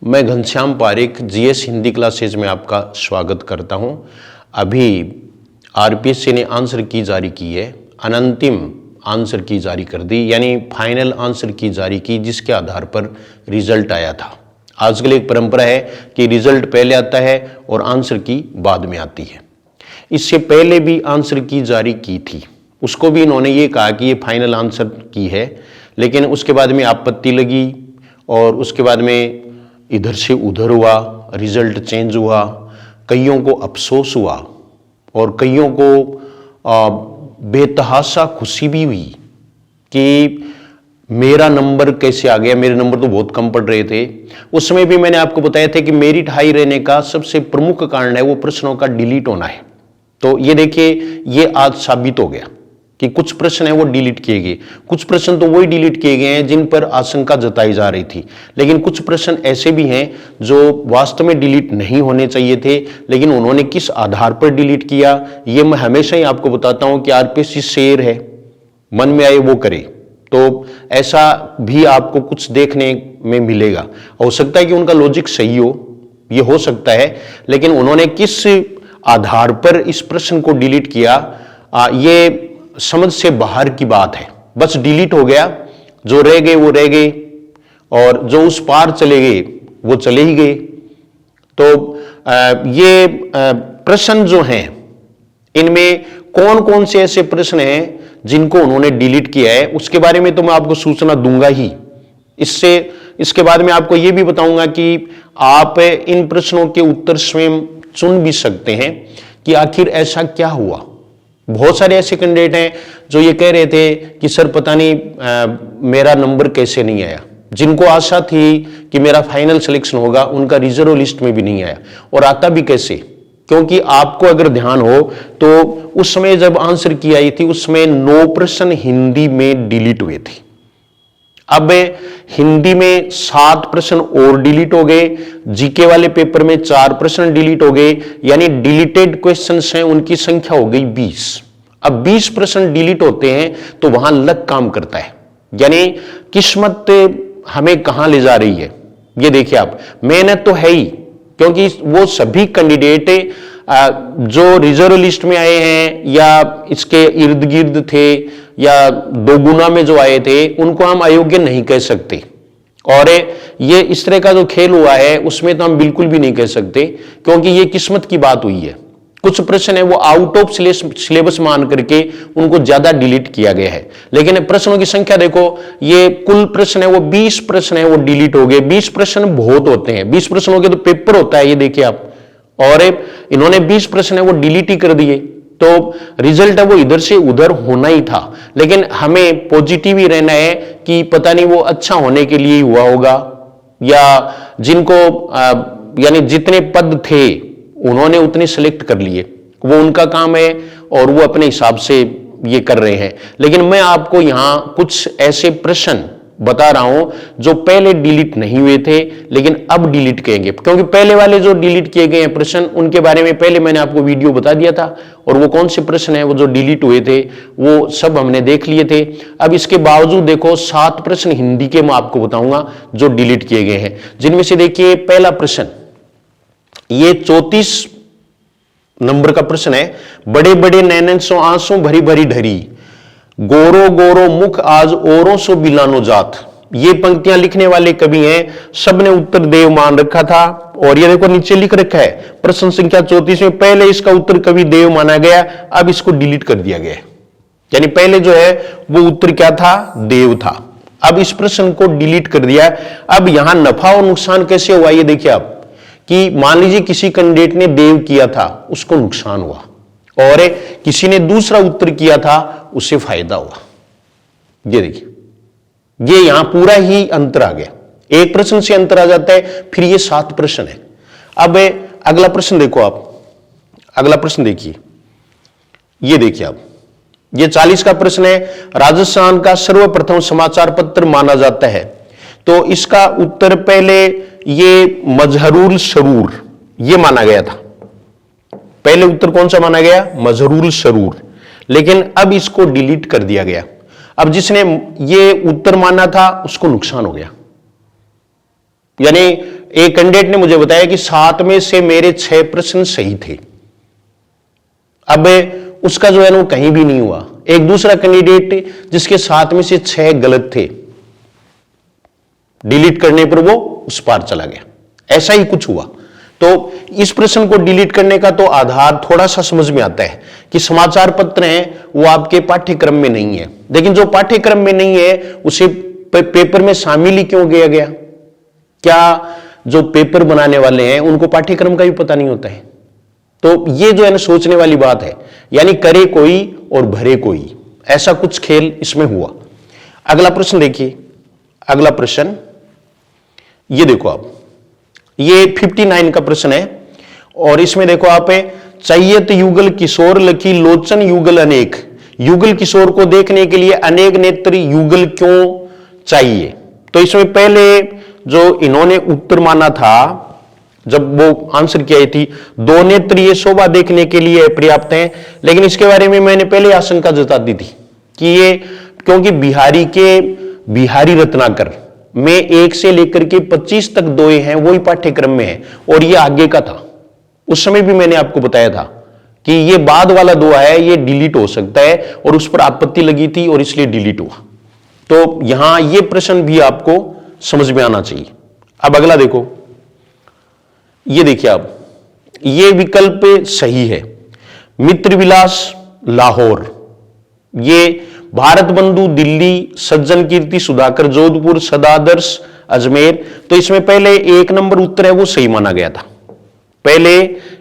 मैं Ghanshyam Pareek GS Hindi classes में आपका स्वागत करता हूं। अभी आरपीएससी ने आंसर की जारी की है, अनंतिम आंसर की जारी कर दी, यानी फाइनल आंसर की जारी की, जिसके आधार पर रिजल्ट आया था। आजकल एक परंपरा है कि रिजल्ट पहले आता है और आंसर की बाद में आती है। इससे पहले भी आंसर की जारी की थी, उसको भी इन्होंने ये कहा कि ये फाइनल आंसर की है, लेकिन उसके बाद में आपत्ति लगी और उसके बाद में इधर से उधर हुआ, रिजल्ट चेंज हुआ, कईयों को अफसोस हुआ और कईयों को बेतहाशा खुशी भी हुई कि मेरा नंबर कैसे आ गया, मेरे नंबर तो बहुत कम पड़ रहे थे। उस समय भी मैंने आपको बताया था कि मेरिट हाई रहने का सबसे प्रमुख कारण है वो प्रश्नों का डिलीट होना है। तो ये देखिए, ये आज साबित हो गया कि कुछ प्रश्न है वो डिलीट किए गए। कुछ प्रश्न तो वही डिलीट किए गए हैं जिन पर आशंका जताई जा रही थी, लेकिन कुछ प्रश्न ऐसे भी हैं जो वास्तव में डिलीट नहीं होने चाहिए थे, लेकिन उन्होंने किस आधार पर डिलीट किया, ये मैं हमेशा ही आपको बताता हूं कि आरपीएससी शेर है, मन में आए वो करे। तो ऐसा भी आपको कुछ देखने में मिलेगा। हो सकता है कि उनका लॉजिक सही हो, ये हो सकता है, लेकिन उन्होंने किस आधार पर इस प्रश्न को डिलीट किया, ये समझ से बाहर की बात है। बस डिलीट हो गया, जो रह गए वो रह गए और जो उस पार चले गए वो चले ही गए। तो ये प्रश्न जो हैं, इनमें कौन कौन से ऐसे प्रश्न हैं जिनको उन्होंने डिलीट किया है, उसके बारे में तो मैं आपको सूचना दूंगा ही। इसके बाद में आपको यह भी बताऊंगा कि आप इन प्रश्नों के उत्तर स्वयं चुन भी सकते हैं कि आखिर ऐसा क्या हुआ। बहुत सारे ऐसे कैंडिडेट हैं जो ये कह रहे थे कि सर पता नहीं मेरा नंबर कैसे नहीं आया, जिनको आशा थी कि मेरा फाइनल सिलेक्शन होगा, उनका रिजर्व लिस्ट में भी नहीं आया। और आता भी कैसे, क्योंकि आपको अगर ध्यान हो तो उस समय जब आंसर की आई थी, उस समय 9 प्रश्न हिंदी में डिलीट हुए थे। अब हिंदी में 7 प्रश्न और डिलीट हो गए, जीके वाले पेपर में 4 प्रश्न डिलीट हो गए, यानी डिलीटेड क्वेश्चंस हैं उनकी संख्या हो गई 20। अब 20 प्रश्न डिलीट होते हैं तो वहां लक काम करता है, यानी किस्मत हमें कहां ले जा रही है। ये देखिए आप, मेहनत तो है ही, क्योंकि वो सभी कैंडिडेट जो रिजर्व लिस्ट में आए हैं या इसके इर्द गिर्द थे या 2 गुना में जो आए थे, उनको हम अयोग्य नहीं कह सकते। और ये इस तरह का जो खेल हुआ है उसमें तो हम बिल्कुल भी नहीं कह सकते, क्योंकि ये किस्मत की बात हुई है। कुछ प्रश्न है वो आउट ऑफ सिलेबस मान करके उनको ज्यादा डिलीट किया गया है, लेकिन प्रश्नों की संख्या देखो, ये कुल प्रश्न है वो 20 प्रश्न है वो डिलीट हो गए। 20 प्रश्न बहुत होते हैं, 20 प्रश्नों के तो पेपर होता है, ये देखिए आप, और इन्होंने 20 प्रश्न है वो डिलीट ही कर दिए। तो रिजल्ट है वो इधर से उधर होना ही था, लेकिन हमें पॉजिटिव ही रहना है कि पता नहीं वो अच्छा होने के लिए ही हुआ होगा, या जिनको यानी जितने पद थे उन्होंने उतने सिलेक्ट कर लिए, वो उनका काम है और वो अपने हिसाब से ये कर रहे हैं। लेकिन मैं आपको यहां कुछ ऐसे प्रश्न बता रहा हूं जो पहले डिलीट नहीं हुए थे लेकिन अब डिलीट किएंगे, क्योंकि पहले वाले जो डिलीट किए गए हैं प्रश्न, उनके बारे में पहले मैंने आपको वीडियो बता दिया था, और वो कौन से प्रश्न है वो जो डिलीट हुए थे वो सब हमने देख लिए थे। अब इसके बावजूद देखो 7 प्रश्न हिंदी के मैं आपको बताऊंगा जो डिलीट किए गए हैं, जिनमें से देखिए पहला प्रश्न, ये 34 नंबर का प्रश्न है। बड़े बड़े नैनन सो आंसू भरी भरी ढरी, गोरो गोरो मुख आज औरों सो बिलानो जात। ये पंक्तियां लिखने वाले कवि हैं, सबने उत्तर देव मान रखा था, और ये देखो नीचे लिख रखा है प्रश्न संख्या 34 में पहले इसका उत्तर कवि देव माना गया, अब इसको डिलीट कर दिया गया। यानी पहले जो है वो उत्तर क्या था, देव था, अब इस प्रश्न को डिलीट कर दिया। अब यहां नफा और नुकसान कैसे हुआ, ये देखिए आप, कि मान लीजिए किसी कैंडिडेट ने देव किया था, उसको नुकसान हुआ, और किसी ने दूसरा उत्तर किया था, उससे फायदा हुआ। ये देखिए, ये यहां पूरा ही अंतर आ गया, एक प्रश्न से अंतर आ जाता है, फिर ये 7 प्रश्न है। अब अगला प्रश्न देखो आप, अगला प्रश्न देखिए, ये देखिए आप, ये 40 का प्रश्न है। राजस्थान का सर्वप्रथम समाचार पत्र माना जाता है, तो इसका उत्तर पहले ये मजहरूल सरूर ये माना गया था। पहले उत्तर कौन सा माना गया, मजहरूल सरूर, लेकिन अब इसको डिलीट कर दिया गया। अब जिसने ये उत्तर माना था उसको नुकसान हो गया, यानी एक कैंडिडेट ने मुझे बताया कि 7 में से मेरे 6 प्रश्न सही थे। अब उसका जो है वो कहीं भी नहीं हुआ। एक दूसरा कैंडिडेट जिसके 7 में से 6 गलत थे, डिलीट करने पर वो उस पार चला गया। ऐसा ही कुछ हुआ। तो इस प्रश्न को डिलीट करने का तो आधार थोड़ा सा समझ में आता है कि समाचार पत्र हैं वो आपके पाठ्यक्रम में नहीं है, लेकिन जो पाठ्यक्रम में नहीं है उसे पेपर में शामिल ही क्यों किया गया? क्या जो पेपर बनाने वाले हैं उनको पाठ्यक्रम का भी पता नहीं होता है? तो ये जो है ना सोचने वाली बात है। यानी करे कोई और भरे कोई, ऐसा कुछ खेल इसमें हुआ। अगला प्रश्न देखिए। अगला प्रश्न ये देखो आप, ये 59 का प्रश्न है और इसमें देखो आप, चय्यत युगल किशोर लखी लोचन युगल अनेक। युगल किशोर को देखने के लिए अनेक नेत्र युगल क्यों चाहिए? तो इसमें पहले जो इन्होंने उत्तर माना था जब वो आंसर किया थी, 2 नेत्र ये शोभा देखने के लिए पर्याप्त हैं, लेकिन इसके बारे में मैंने पहले आशंका जता दी थी कि ये क्योंकि बिहारी रत्नाकर में 1 से लेकर के 25 तक दोए हैं, वही पाठ्यक्रम में है और ये आगे का था। उस समय भी मैंने आपको बताया था कि ये बाद वाला दोहा है, ये डिलीट हो सकता है और उस पर आपत्ति लगी थी और इसलिए डिलीट हुआ। तो यहां ये प्रश्न भी आपको समझ में आना चाहिए। अब अगला देखो, ये देखिए आप, ये विकल्प सही है। मित्र विलास लाहौर, ये भारत बंधु दिल्ली, सज्जन कीर्ति सुधाकर जोधपुर, सदादर्श अजमेर। तो इसमें पहले 1 नंबर उत्तर है वो सही माना गया था। पहले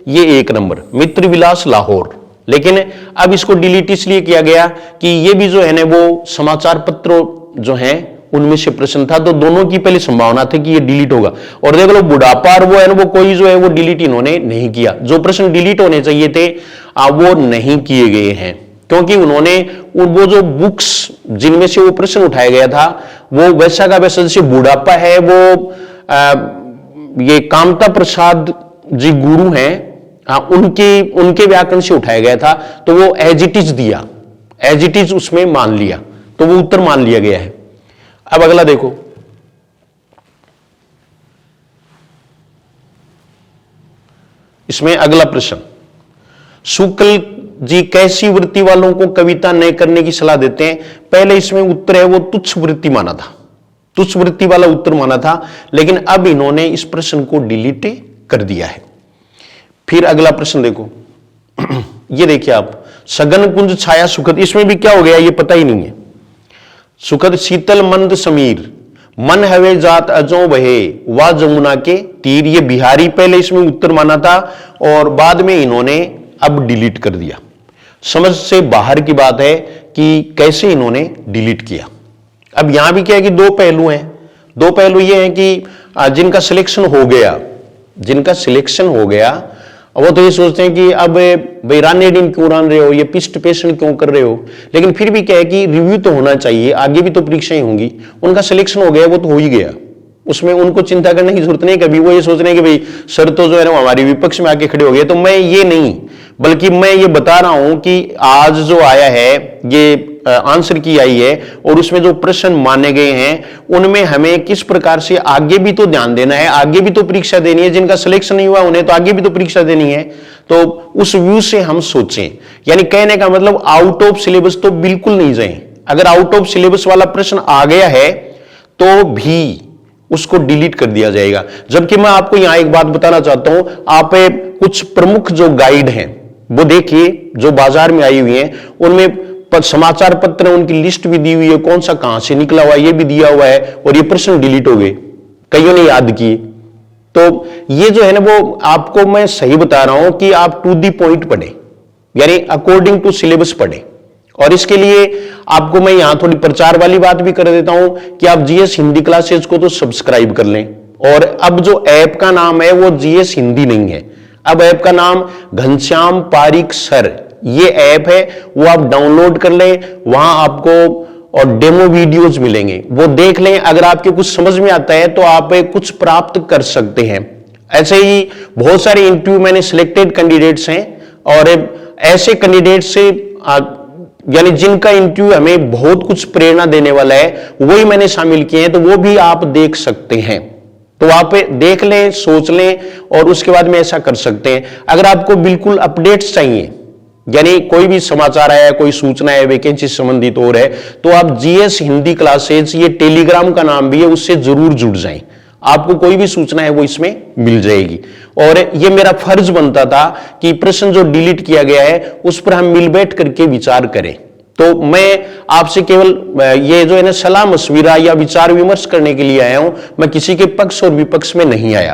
ये 1 नंबर मित्र विलास लाहौर, लेकिन अब इसको डिलीट इसलिए किया गया कि ये भी जो है ना वो समाचार पत्रों जो हैं उनमें से प्रश्न था, तो दोनों की पहले संभावना थी कि ये डिलीट होगा। और देख लो बुढ़ापा और वो है ना वो कोई जो है वो डिलीट इन्होंने नहीं किया। जो प्रश्न डिलीट होने चाहिए थे वो नहीं किए गए हैं, क्योंकि उन्होंने वो जो बुक्स जिनमें से वो प्रश्न उठाया गया था वो वैसा का वैसा, जैसे बुढ़ापा है वो ये कामता प्रसाद जी गुरु हैं उनके व्याकरण से उठाया गया था, तो वो एज इट इज दिया, एज इट इज उसमें मान लिया, तो वो उत्तर मान लिया गया है। अब अगला देखो, इसमें अगला प्रश्न, शुक्ल जी कैसी वृत्ति वालों को कविता न करने की सलाह देते हैं? पहले इसमें उत्तर है वो तुच्छ वृत्ति माना था, तुच्छ वृत्ति वाला उत्तर माना था, लेकिन अब इन्होंने इस प्रश्न को डिलीट कर दिया है। फिर अगला प्रश्न देखो, ये देखिए आप, सघन कुंज छाया सुखद, इसमें भी क्या हो गया ये पता ही नहीं है। सुखद शीतल मंद समीर, मन हवे जात अजो बहे, वा जमुना के तीर। ये बिहारी पहले इसमें उत्तर माना था और बाद में इन्होंने अब डिलीट कर दिया। समझ से बाहर की बात है कि कैसे इन्होंने डिलीट किया। अब यहां भी क्या है कि 2 पहलू हैं। 2 पहलू ये हैं कि जिनका सिलेक्शन हो गया, जिनका सिलेक्शन हो गया वो तो ये सोचते हैं कि अब भाई रानेडिन क्यों रान रहे हो, ये पिस्ट पेशेंट क्यों कर रहे हो, लेकिन फिर भी क्या है कि रिव्यू तो होना चाहिए, आगे भी तो परीक्षाएं होंगी। उनका सिलेक्शन हो गया वो तो हो ही गया, उसमें उनको चिंता करने की जरूरत नहीं। कभी वो ये सोच रहे हैं कि भाई सर तो जो है ना हमारी विपक्ष में आके खड़े हो गए। तो मैं ये नहीं, बल्कि मैं ये बता रहा हूं कि आज जो आया है ये आंसर की आई है और उसमें जो प्रश्न माने गए हैं उनमें हमें किस प्रकार से आगे भी तो ध्यान देना है, आगे भी तो परीक्षा देनी है। जिनका सिलेक्शन नहीं हुआ उन्हें तो आगे भी तो परीक्षा देनी है। तो उस व्यू से हम सोचें, यानी कहने का मतलब आउट ऑफ सिलेबस तो बिल्कुल नहीं जाएं। अगर आउट ऑफ सिलेबस वाला प्रश्न आ गया है तो भी उसको डिलीट कर दिया जाएगा। जबकि मैं आपको यहां एक बात बताना चाहता हूं, आप कुछ प्रमुख जो गाइड हैं वो देखिए जो बाजार में आई हुई हैं, उनमें समाचार पत्र उनकी लिस्ट भी दी हुई है, कौन सा कहां से निकला हुआ है ये भी दिया हुआ है, और ये प्रश्न डिलीट हो गए, कईयों ने याद किए। तो ये जो है ना वो आपको मैं सही बता रहा हूं कि आप टू दी पॉइंट पढ़े, यानी अकॉर्डिंग टू सिलेबस पढ़े। और इसके लिए आपको मैं यहां थोड़ी प्रचार वाली बात भी कर देता हूं कि आप जीएस हिंदी क्लासेज को तो सब्सक्राइब कर लें। और अब जो ऐप का नाम है वो जीएस हिंदी नहीं है, अब ऐप का नाम घनश्याम पारिक सर ये ऐप है, वो आप डाउनलोड कर लें। वहां आपको और डेमो वीडियोज मिलेंगे, वो देख लें। अगर आपके कुछ समझ में आता है तो आप कुछ प्राप्त कर सकते हैं। ऐसे ही बहुत सारे इंटरव्यू मैंने सिलेक्टेड कैंडिडेट्स हैं और ऐसे कैंडिडेट से यानी जिनका इंटरव्यू हमें बहुत कुछ प्रेरणा देने वाला है वही मैंने शामिल किए हैं, तो वो भी आप देख सकते हैं। तो आप देख लें, सोच लें और उसके बाद में ऐसा कर सकते हैं। अगर आपको बिल्कुल अपडेट्स चाहिए, यानी कोई भी समाचार आया, कोई सूचना है वैकेंसी संबंधित और है, तो आप जीएस हिंदी क्लासेज, ये टेलीग्राम का नाम भी है, उससे जरूर जुड़ जाएं। आपको कोई भी सूचना है वो इसमें मिल जाएगी। और ये मेरा फर्ज बनता था कि प्रश्न जो डिलीट किया गया है उस पर हम मिल बैठ करके विचार करें। तो मैं आपसे केवल ये जो है ना सलाह मशविरा या विचार विमर्श करने के लिए आया हूं। मैं किसी के पक्ष और विपक्ष में नहीं आया,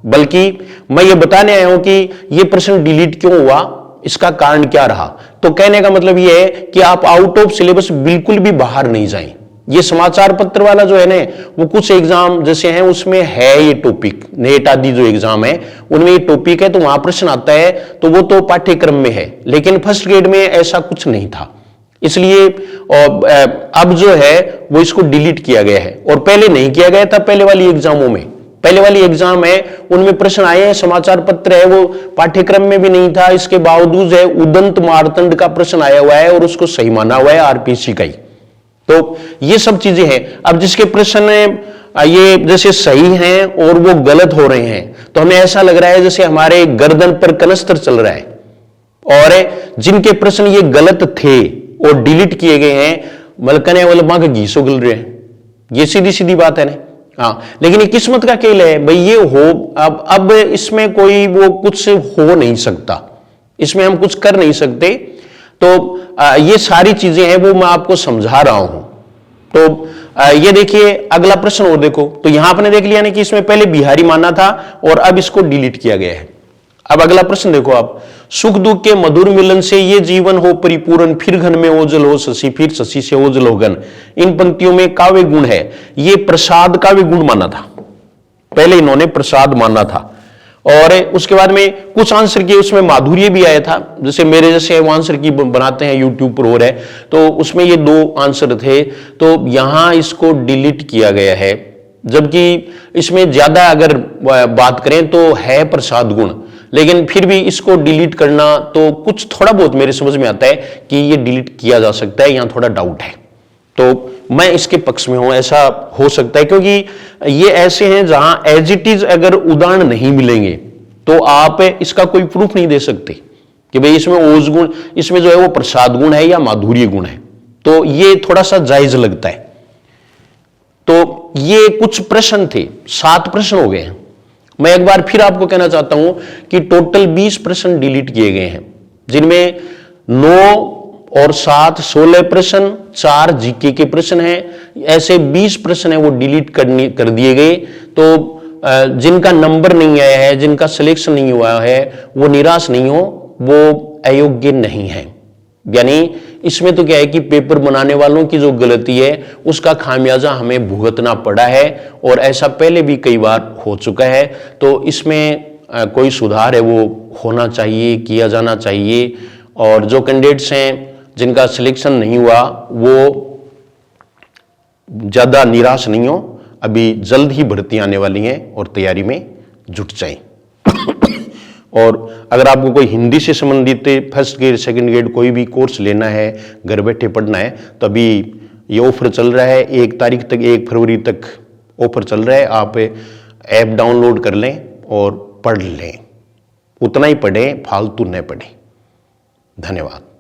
बल्कि मैं ये बताने आया हूं कि ये प्रश्न डिलीट क्यों हुआ, इसका कारण क्या रहा। तो कहने का मतलब ये है कि आप आउट ऑफ सिलेबस बिल्कुल भी बाहर नहीं जाएं। ये समाचार पत्र वाला जो है ना, वो कुछ एग्जाम जैसे हैं उसमें है ये टॉपिक, नेट आदि जो एग्जाम है उनमें ये टॉपिक है, तो वहां प्रश्न आता है, तो वो तो पाठ्यक्रम में है। लेकिन फर्स्ट ग्रेड में ऐसा कुछ नहीं था, इसलिए अब जो है वो इसको डिलीट किया गया है। और पहले नहीं किया गया था, पहले वाली एग्जामों में, पहले वाली एग्जाम है उनमें प्रश्न आए हैं, समाचार पत्र है वो पाठ्यक्रम में भी नहीं था, इसके बावजूद है उदंत मारतंड का प्रश्न आया हुआ है और उसको सही माना हुआ है आरपीसी का ही। तो ये सब चीजें हैं। अब जिसके प्रश्न ये जैसे सही हैं और वो गलत हो रहे हैं, तो हमें ऐसा लग रहा है जैसे हमारे गर्दन पर कनस्तर चल रहा है। और जिनके प्रश्न ये गलत थे और डिलीट किए गए हैं, मलकने वाले मां के घीस उगल रहे हैं, ये सीधी सीधी बात है ना। हाँ, लेकिन ये किस्मत का खेल है भाई, ये हो अब इसमें कोई वो कुछ हो नहीं सकता, इसमें हम कुछ कर नहीं सकते। तो ये सारी चीजें हैं वो मैं आपको समझा रहा हूं। तो ये देखिए अगला प्रश्न और देखो, तो यहां आपने देख लिया ना कि इसमें पहले बिहारी माना था और अब इसको डिलीट किया गया है। अब अगला प्रश्न देखो आप, सुख दुख के मधुर मिलन से ये जीवन हो परिपूर्ण, फिर घन में ओझल हो शशि, फिर शशि से ओझल हो घन। इन पंक्तियों में काव्य गुण है, ये प्रसाद काव्य गुण माना था, पहले इन्होंने प्रसाद माना था। और उसके बाद में कुछ आंसर किए, उसमें माधुर्य भी आया था, जैसे मेरे जैसे वो आंसर की बनाते हैं यूट्यूब पर और है, तो उसमें ये 2 आंसर थे, तो यहां इसको डिलीट किया गया है। जबकि इसमें ज्यादा अगर बात करें तो है प्रसाद गुण, लेकिन फिर भी इसको डिलीट करना तो कुछ थोड़ा बहुत मेरे समझ में आता है कि ये डिलीट किया जा सकता है, यहां थोड़ा डाउट है। तो मैं इसके पक्ष में हूं, ऐसा हो सकता है, क्योंकि ये ऐसे हैं जहां एज इट इज अगर उदाहरण नहीं मिलेंगे तो आप इसका कोई प्रूफ नहीं दे सकते कि भाई इसमें ओज गुण, इसमें जो है वो प्रसाद गुण है या माधुर्य गुण है। तो ये थोड़ा सा जायज लगता है। तो ये कुछ प्रश्न थे, 7 प्रश्न हो गए हैं। मैं एक बार फिर आपको कहना चाहता हूं कि टोटल 20 प्रश्न डिलीट किए गए हैं, जिनमें 9 और 7 16 प्रश्न, 4 जीके के प्रश्न हैं। ऐसे 20 प्रश्न है वो डिलीट कर दिए गए। तो जिनका नंबर नहीं आया है, जिनका सिलेक्शन नहीं हुआ है, वो निराश नहीं हो, वो अयोग्य नहीं है। यानी इसमें तो क्या है कि पेपर बनाने वालों की जो गलती है उसका खामियाजा हमें भुगतना पड़ा है, और ऐसा पहले भी कई बार हो चुका है। तो इसमें कोई सुधार है वो होना चाहिए, किया जाना चाहिए। और जो कैंडिडेट्स हैं जिनका सिलेक्शन नहीं हुआ वो ज्यादा निराश नहीं हो, अभी जल्द ही भर्ती आने वाली हैं और तैयारी में जुट जाएं। और अगर आपको कोई हिंदी से संबंधित फर्स्ट ग्रेड सेकंड ग्रेड कोई भी कोर्स लेना है, घर बैठे पढ़ना है, तो अभी ये ऑफर चल रहा है 1 तारीख तक, 1 फरवरी तक ऑफर चल रहा है। आप ऐप डाउनलोड कर लें और पढ़ लें, उतना ही पढ़ें, फालतू न पढ़ें। धन्यवाद।